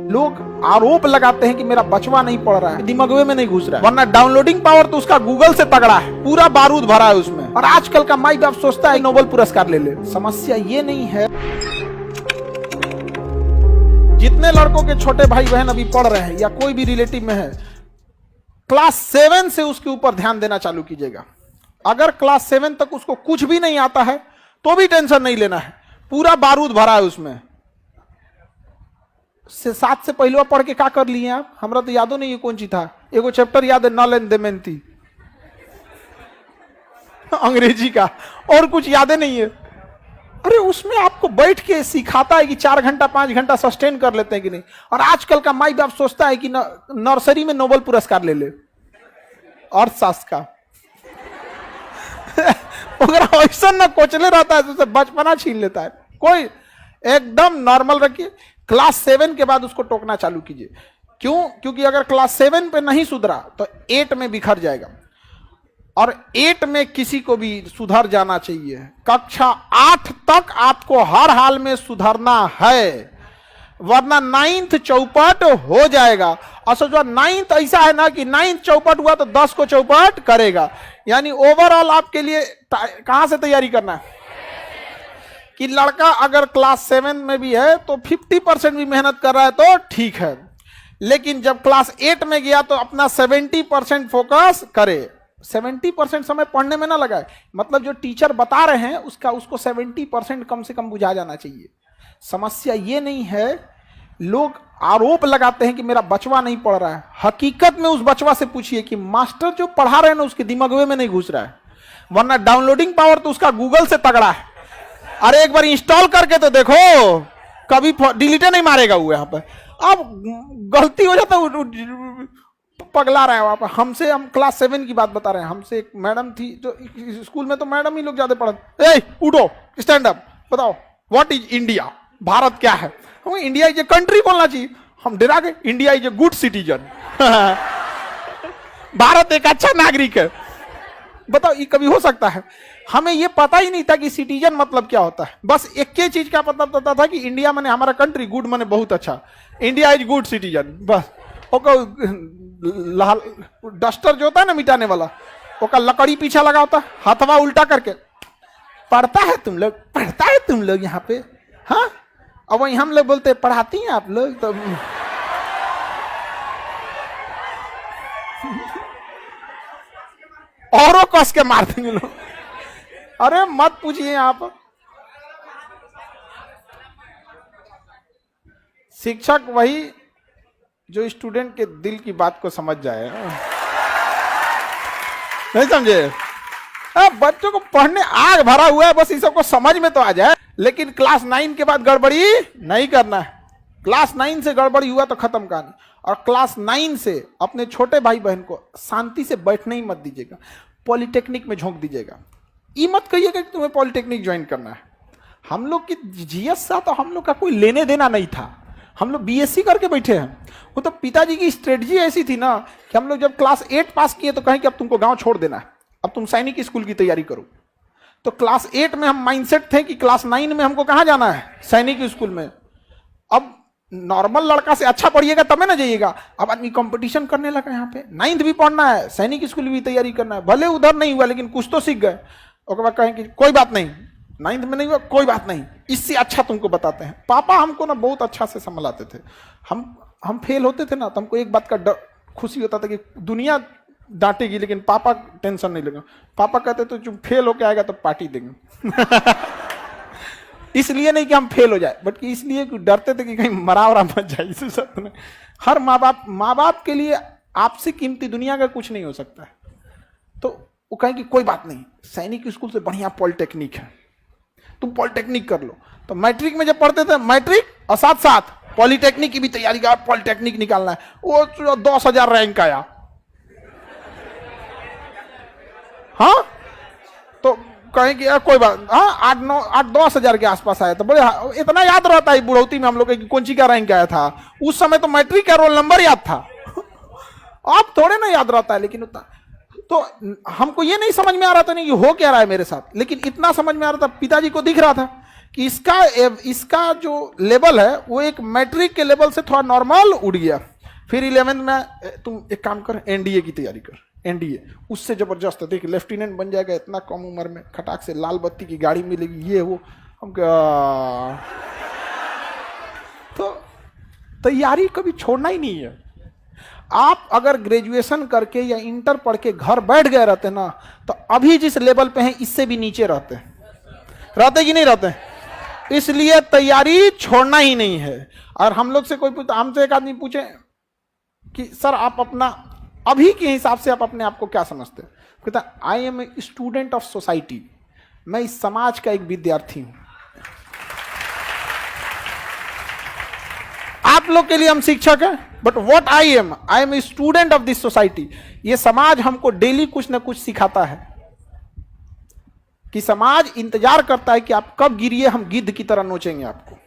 लोग आरोप लगाते हैं कि मेरा बचवा नहीं पढ़ रहा है, दिमागवे में नहीं घुस रहा है, वरना डाउनलोडिंग पावर तो उसका गूगल से तगड़ा है, पूरा बारूद भरा है उसमें। और आजकल का माई बाप सोचता है नोबेल पुरस्कार ले ले। समस्या ये नहीं है, जितने लड़कों के छोटे भाई बहन अभी पढ़ रहे हैं या कोई भी रिलेटिव में है, क्लास 7 से उसके ऊपर ध्यान देना चालू कीजिएगा। अगर क्लास 7 तक उसको कुछ भी नहीं आता है तो भी टेंशन नहीं लेना है, पूरा बारूद भरा है उसमें। 7 से पहले पढ़ के क्या कर लिए आप? हमरा तो यादो नहीं है कौन सी था। एगो चैप्टर याद है, नल एंड दमयंती अंग्रेजी का, और कुछ याद नहीं है। अरे उसमें आपको बैठ के सिखाता है कि 4 घंटा 5 घंटा सस्टेन कर लेते हैं कि नहीं। और आजकल का माई बाप सोचता है कि नर्सरी में नोबेल पुरस्कार ले ले अर्थशास्त्र का। अगर ऐसा ना कोचले रहता है तो बचपना छीन लेता है। कोई एकदम नॉर्मल रखिए। क्लास 7 के बाद उसको टोकना चालू कीजिए। क्यों? क्योंकि अगर क्लास 7 पे नहीं सुधरा तो 8 में बिखर जाएगा, और 8 में किसी को भी सुधर जाना चाहिए। कक्षा 8 तक आपको हर हाल में सुधरना है, वरना 9th चौपट हो जाएगा। असल जो 9th ऐसा है ना कि 9th चौपट हुआ तो 10 को चौपट करेगा। यानी ओवरऑल आपके लिए कहां से तैयारी करना है कि लड़का अगर क्लास 7 में भी है तो 50% भी मेहनत कर रहा है तो ठीक है, लेकिन जब क्लास 8 में गया तो अपना 70% फोकस करे। 70% समय पढ़ने में ना लगाए, मतलब जो टीचर बता रहे हैं उसको 70% कम से कम बुझा जाना चाहिए। समस्या ये नहीं है, लोग आरोप लगाते हैं कि मेरा बचवा नहीं पढ़ रहा है। हकीकत में उस बचवा से पूछिए कि मास्टर जो पढ़ा रहे हैं ना उसके दिमागवे में नहीं घुस रहा है, वरना डाउनलोडिंग पावर तो उसका गूगल से तगड़ा है। अरे एक बार इंस्टॉल करके तो देखो, कभी डिलीटे नहीं मारेगा वो। यहाँ पर अब गलती हो जाता है, पगला रहा है वहां पर। हमसे, हम क्लास 7 की बात बता रहे हैं, हमसे एक मैडम थी जो स्कूल में तो मैडम ही लोग ज्यादा पढ़ते। ए उठो, स्टैंड अप, बताओ व्हाट इज इंडिया, भारत क्या है। हमें इंडिया इज ए कंट्री बोलना चाहिए, हम डरा गए। India is a good citizen, Bharat एक अच्छा नागरिक है। बताओ ये कभी हो सकता है? हमें ये पता ही नहीं था कि सिटीजन मतलब क्या होता है। बस एक ही चीज का पता होता था कि इंडिया माने हमारा कंट्री, गुड माने बहुत अच्छा, इंडिया इज गुड सिटीजन। बस लाल डस्टर जो होता है ना मिटाने वाला, ओका लकड़ी पीछा लगा होता, हाथवा उल्टा करके पढ़ता है तुम लोग, पढ़ता है तुम लोग यहाँ पे, हाँ। अब वही हम लोग बोलते पढ़ाती हैं आप लोग, तो औरों कस के मार देंगे लोग। अरे मत पूछिए आप। शिक्षक वही जो स्टूडेंट के दिल की बात को समझ जाए, नहीं समझे? बच्चों को पढ़ने आग भरा हुआ है, बस इस सबको समझ में तो आ जाए। लेकिन क्लास 9 के बाद गड़बड़ी नहीं करना है। क्लास 9 से गड़बड़ी हुआ तो खत्म कहानी। और क्लास 9 से अपने छोटे भाई बहन को शांति से बैठने ही मत दीजिएगा, पॉलिटेक्निक में झोंक दीजिएगा। ये मत कहिएगा कि तुम्हें पॉलिटेक्निक ज्वाइन करना है। हम लोग की जीएस सा तो हम लोग का कोई लेने देना नहीं था, हम लोग बीएससी करके बैठे हैं। वो तो पिताजी की स्ट्रेटजी ऐसी थी ना कि हम लोग जब क्लास 8 पास किए तो कहें कि अब तुमको गांव छोड़ देना है, अब तुम सैनिक स्कूल की तैयारी करो। तो क्लास 8 में हम माइंडसेट थे कि क्लास 9 में हमको कहाँ जाना है, सैनिक स्कूल में। अब नॉर्मल लड़का से अच्छा पढ़िएगा तब ना जाइएगा। अब आदमी कंपटीशन करने लगा, यहाँ पे 9th भी पढ़ना है, सैनिक स्कूल भी तैयारी करना है। भले उधर नहीं हुआ लेकिन कुछ तो सीख गए। उसके बाद कहें कि कोई बात नहीं, 9th में नहीं हुआ कोई बात नहीं, इससे अच्छा तुमको बताते हैं। पापा हमको ना बहुत अच्छा से संभलाते थे। हम फेल होते थे ना तो हमको एक बात का खुशी होता था कि दुनिया डांटेगी लेकिन पापा टेंशन नहीं लेगा। पापा कहते तो जो फेल होके आएगा तो पार्टी देंगे। इसलिए नहीं कि हम फेल हो जाए, बट इसलिए कि डरते थे कि कहीं मरा वरा मत जाए। इस सब ने हर माँ बाप के लिए आपसे कीमती दुनिया का कुछ नहीं हो सकता है। तो वो कहें कि कोई बात नहीं, सैनिक स्कूल से बढ़िया पॉलिटेक्निक है, तुम पॉलिटेक्निक कर लो। तो मैट्रिक में जब पढ़ते थे, मैट्रिक और साथ साथ पॉलिटेक्निक की भी तैयारी कर, पॉलिटेक्निक निकालना है। वो 10,000 रैंक आया, हाँ। तो कहें कि कोई बात, हाँ 8-10,000 के आसपास आया। तो बड़े इतना याद रहता है बुढ़ौती में हम लोग कौन सी का रैंक आया था। उस समय तो मैट्रिक का रोल नंबर याद था, अब थोड़े ना याद रहता है। लेकिन उतना तो हमको ये नहीं समझ में आ रहा था नहीं कि हो क्या रहा है मेरे साथ, लेकिन इतना समझ में आ रहा था, पिताजी को दिख रहा था कि इसका जो लेवल है वो एक मैट्रिक के लेवल से थोड़ा नॉर्मल उड़ गया। फिर 11th में तुम एक काम कर, एनडीए की तैयारी कर, एनडीए उससे जबरदस्त है, देख लेफ्टिनेंट बन जाएगा इतना कम उम्र में, खटाक से लाल बत्ती की गाड़ी मिलेगी, ये वो। हम तो तैयारी कभी छोड़ना ही नहीं है। आप अगर ग्रेजुएशन करके या इंटर पढ़ के घर बैठ गए रहते ना, तो अभी जिस लेवल पे हैं इससे भी नीचे रहते कि नहीं रहते। इसलिए तैयारी छोड़ना ही नहीं है। और हम लोग से कोई पूछता, हमसे एक आदमी पूछे कि सर आप अपना अभी के हिसाब से आप अपने आप को क्या समझते हैं, कहता I am a student of society, मैं इस समाज का एक विद्यार्थी हूं। आप लोग के लिए हम शिक्षक हैं, but what I am a student of this society. ये समाज हमको डेली कुछ ना कुछ सिखाता है कि समाज इंतजार करता है कि आप कब गिरिए, हम गिद्ध की तरह नोचेंगे आपको।